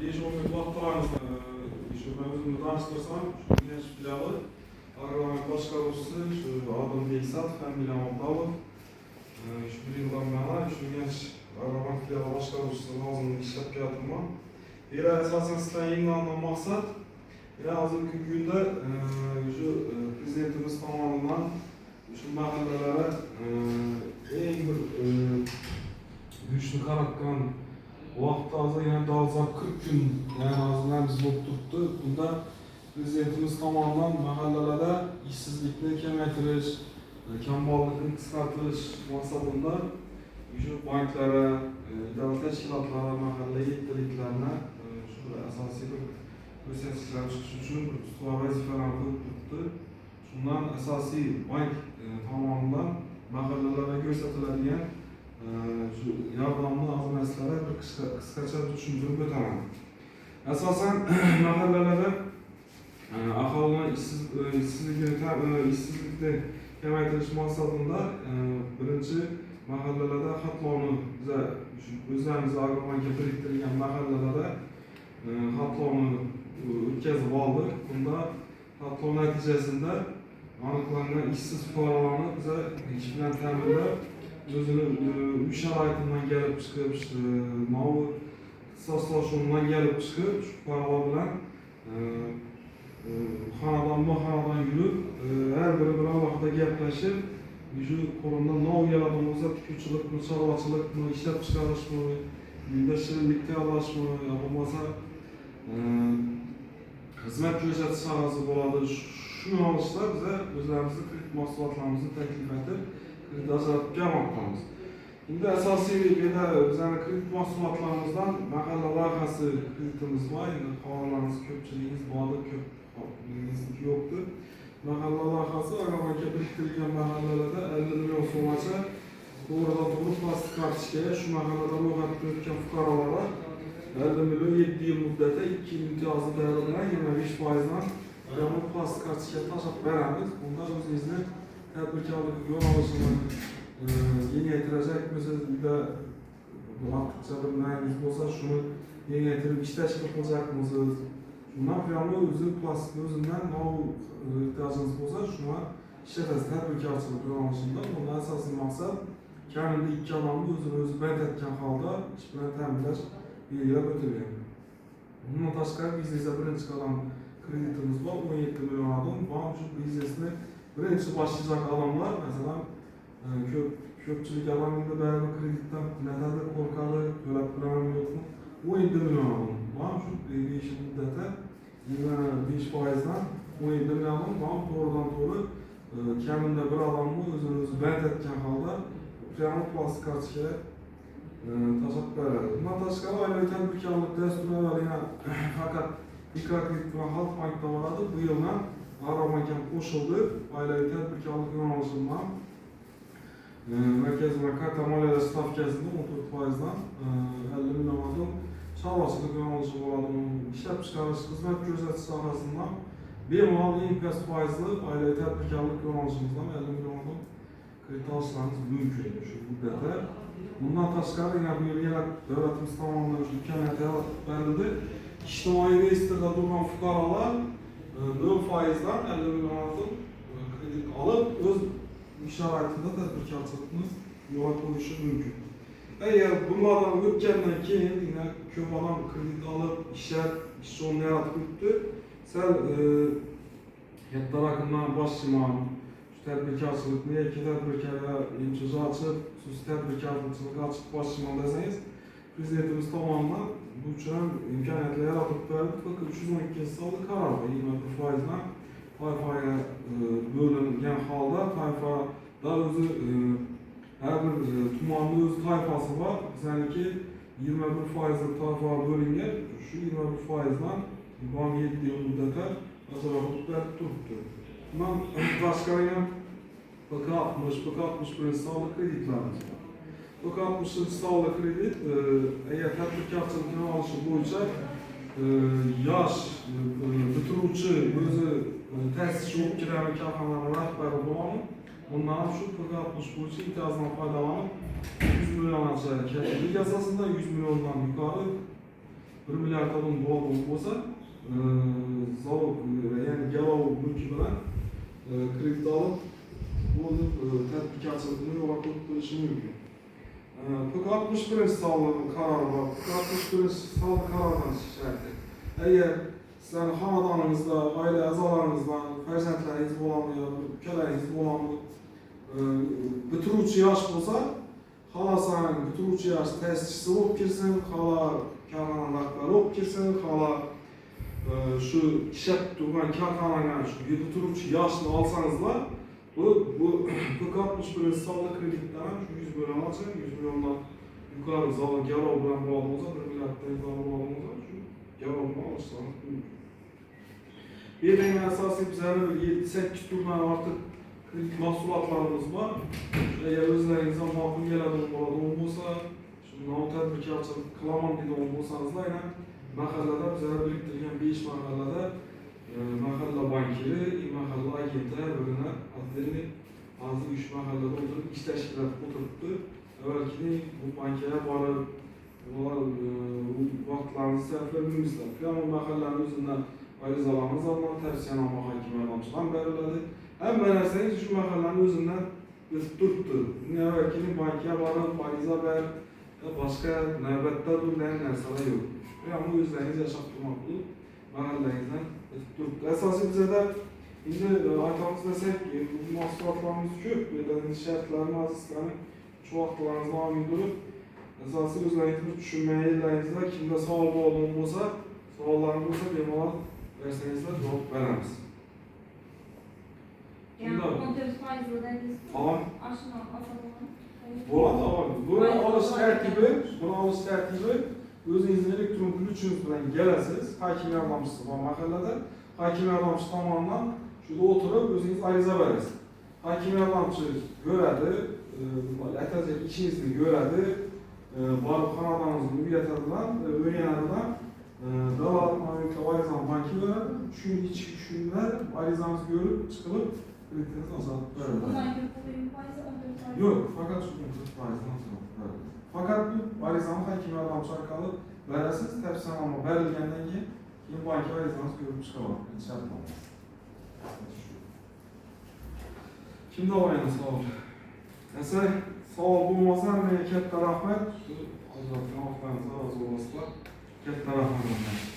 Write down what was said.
besh-o'n kun vaqtlarimizni shu mavzuni tanishtirsam, Güneş filiali agronomik boshqaruvchisi shu Odil Beksat, familiyam Abdalov. Shu bir yildan beri shu Güneş agronomik filiali boshqaruvchisi lavozimida ishlab kelyapman. Asosan sizdan yayınlanan maqsad hozirgi kunda shu prezidentimiz tomonidan shu mahallalara eng bir güçlü qaratgan vaqt hozir yana dolzarb 40 kun hozirlarimiz bo'lib turibdi. Bunda prezidentimiz tomonidan mahallalarda ishsizlikni kamaytirish, kambag'allikni qisqartirish maqsadida shu banklara, davlat tashkilotlari, mahalla yetakchilarini shu asosiy bir ko'rsatkichlar chiqish uchun ustuvor vazifalarni qo'yib turibdi. Shundan asosiy bank tomonidan mahallalarga ko'rsatiladigan shu yordamni azmaslari bir qisqacha tushuntirib o'taman. Asosan mahallalarda aholining ishsizlikni kamaytirish maqsadida birinchi mahallalarda xatlovni o'zlarimiz agrobankga biriktirilgan mahallalarda xatlovni o'tkazib oldik. Bunda xatlov natijasida aniqlangan ishsiz fuqarolarni biz ish bilan ta'minlab, o'zini uy sharoitidan kelib chiqib, novi ixtisoslashuvidan kelib chiqib, shu fuqarolar bilan xonadonma-xonadon yurib, har biri bilan vaqtda gaplashib, shu qo'limda nov yaradimi bo'lsa, tikuvchilikmi, chorvachilikmi, ishlab chiqarishmi, uyda shirinlik tayyorlashmi, yo bo'lmasa xizmat ko'rsatish sohasi bo'ladi. Shu yo'nalishda biz o'zlarimizni kredit mahsulotlarimizni taklif etib, kredit ajratib kelmoqdamiz. Endi asosiy bizning kredit mahsulotlarimizdan mahalla loyihasi kreditimiz bor. Endi xonadonlarimiz ko'pchiligingiz bordir, ko'pchiligingizniki yo'qdir. Mahalla loyihasi agrobankga biriktirilgan mahallalarda 50 million so'mgacha to'g'ridan-to'g'ri plastik kartochkaga shu mahallada ro'yxatdan o'tgan fuqarolarga 50 million 7 yil muddatda 2 yil imtiyozli davlat bilan 25% dan plastik kartochka tashlab beramiz. Bunda o'zingizni tadbirkorlik yo'nalishini kengaytirajak bizda vaqtcha bir namingiz bo'lsa, shuni kengaytirib ishlashga qilyapmiz. Shundan buyon o'zi plastikni o'zidan ehtiyojingiz bo'lsa, shuni ishlatasiz tadbirkorchilik yo'nalishida. Bunda asosiy maqsad kamida 2 odamni o'zini-o'zi band etgan holda ish bilan ta'minlash belgilab o'tilgan. Bundan tashqari biznesda birinchi qadam kreditimiz bor, 17 million odam. Shu biznesni birinchi boshlayotgan odamlar, masalan, ko'pchilik odamlar baribir kreditdan nadadir qo'rqadi, to'lab bilaman yo'qmi? 17 million odam. Shu 5 yil muddatda 25% dan 17 million odam to'g'ridan-to'g'ri kamida bir odamni o'zini-o'zi band etgan holda prямо plastik kartochkaga tashlab beradi. Bundan tashqari oilaviy tadbirkorlik dasturi faqat mikrokredit bilan Xalq bankda bo'ladi. Bu yildan Agrobankga qo'shildi. Oilaviy tadbirkorlik yo'nalishidan markaziy karta moliyalash stavkasini 14% dan 50 million odam chorvachilik yo'nalishi bo'ladi. Ishlab chiqarish, xizmat ko'rsatish sohasidan bemalol eng past foizli oilaviy tadbirkorlik yo'nalishimizdan 50 million odam kredit olishlaringiz mumkin shu muddatda. Bundan tashqari bu yil yana davlatimiz tomonidan shu imkoniyat berildi. Ijtimoiy reyestrda turgan fuqarolar 0% dan 50 million odam kredit olib, o'z uy sharoitida tadbirkorchilikni yo'lga qo'yishi mumkin. Agar bunlardan o'tgandan keyin ko'p odam kredit olib, ishlab, ish o'rni yaratib o'tdi. Sal katta raqamdan boshlayman. Tadbirkorchilikni yoki tadbirkorga imtiyoz ochib, xususiy tadbirkorchilikni ochib boshlayman desangiz, prezidentimiz tomonidan bu uchun ham imkoniyatlar yaratib berdi. Faqat 312-sonli qaror bor, 21% dan toifaga bo'lingan holda, toifada o'zi har bir tumanni o'z toifasi bor. Bizaniki 21% toifaga bo'lingan, shu 21% dan 7 yil muddatda ajratib berib turibdi. Bundan tashqari ham PK-61 sonli kreditlarimiz bor. PK-61 sonli kredit agar tadbirkorchilik yo'nalishi bo'yicha yosh bitiruvchi o'zi ta'sischi bo'lib kirgan korxonaning rahbari bo'ladi. Bundan ham shu PK-60 bo'yicha imtiyozdan foydalanib 100 milliongacha kredit asosida 100 milliondan yuqori 1 milliard adam bo'lgan bo'lsa, zavod, ya'ni galov mulki bilan kredit olib, o'zi tadbirkorchilikni yo'lga qo'yib qo'yishi mumkin. PK61 sonli qaror bor. PK61 sonli qarordan chiqadi. Agar sizlarning xonadoningizda, oila a'zolaringizdan farzandlaringiz bo'ladimi yoki ukalaringiz bo'ladimi, bitiruvchi yosh bo'lsa, xohlasan bitiruvchi yosh ta'sischisi bo'lib kelsin, xohla korxona rahbari bo'lib kelsin, xohla shu ishlab turgan korxonaga shu bitiruvchi yoshni olsangizlar, bu PK61 sonli kreditdan 100 million olsa, 100 milliondan yuqori zavod garov bilan bog'liq bo'lsa, 1 milliarddan yuqori bog'liq bo'lsa, shu garovni olishsangiz mumkin. Bu yerda asosiy bizlarning 7-8 turdan ortiq kredit mahsulotlarimiz bor. Agar o'zlaringizga ma'qul keladigan bo'lsa, shu tadbirkorchilik qilaman degan bo'lsangizlar, yana mahallada bizlar biriktirilgan 5 mahallada mahalla bankiri, mahalla agenti bilan atletni hozir 3 mahallada o'tirib ish tashkilot o'tiribdi. Avvalgi bu bankga borib, vaqtlarni sarflaymizlar. Hamma mahallaning o'zidan arizalarimiz bilan tavsiyanoma hokim yordamchidan beriladi. Hamma narsangiz shu mahallaning o'zidan o'tib turibdi. Avvalgi bankga borib, ariza ber, boshqa navbatda turgan narsalar yo'q. Hamma o'zlaringiz yashab turmoqda. Mahallangizdan o'tib turibdi. Asosiy bizda endi aytamiz desak, bu mahsulotlarimiz ko'p, bu shartlarni azizlarning shu vaqtlaringizni olib turib, asosiy o'zlaringizni tushunmaganlaringizda kimda savol bo'lgan bo'lsa, savollarni bo'lsa bemalol bersangizlar javob beramiz. Yani 14% dediniz. Tamam. Aşına atalım. Bo'ladi, oladi. Buni olish tartibi o'zingizning elektron ключingiz bilan kelasiz. Hokim yordamchisi bor mahallada. Hokim yordamchisi tomonidan shunda o'tirib o'zingiz ariza berasiz. Hokim yordamchi ko'radi, aytasiz ishingizni ko'radi, borib xonadoningizni uyatadilar, o'rganadilar. Davlat mamlakati arizani banki beradi. Shu ichki shunda arizangizni ko'rib, chiqib kreditinizni olib beradi. Yo'q, faqat shu 14%dan so'rab. Faqat bu arizani hokim yordamchi orqali berasiz, tavsiyanoma berilgandan keyin bankka arizangizni ko'rib chiqaveradi. Shartnoma. Kimda bor yana savol? Esa savol bo'lmasa, menga katta rahmat. Hozir oqlansa, katta rahmat.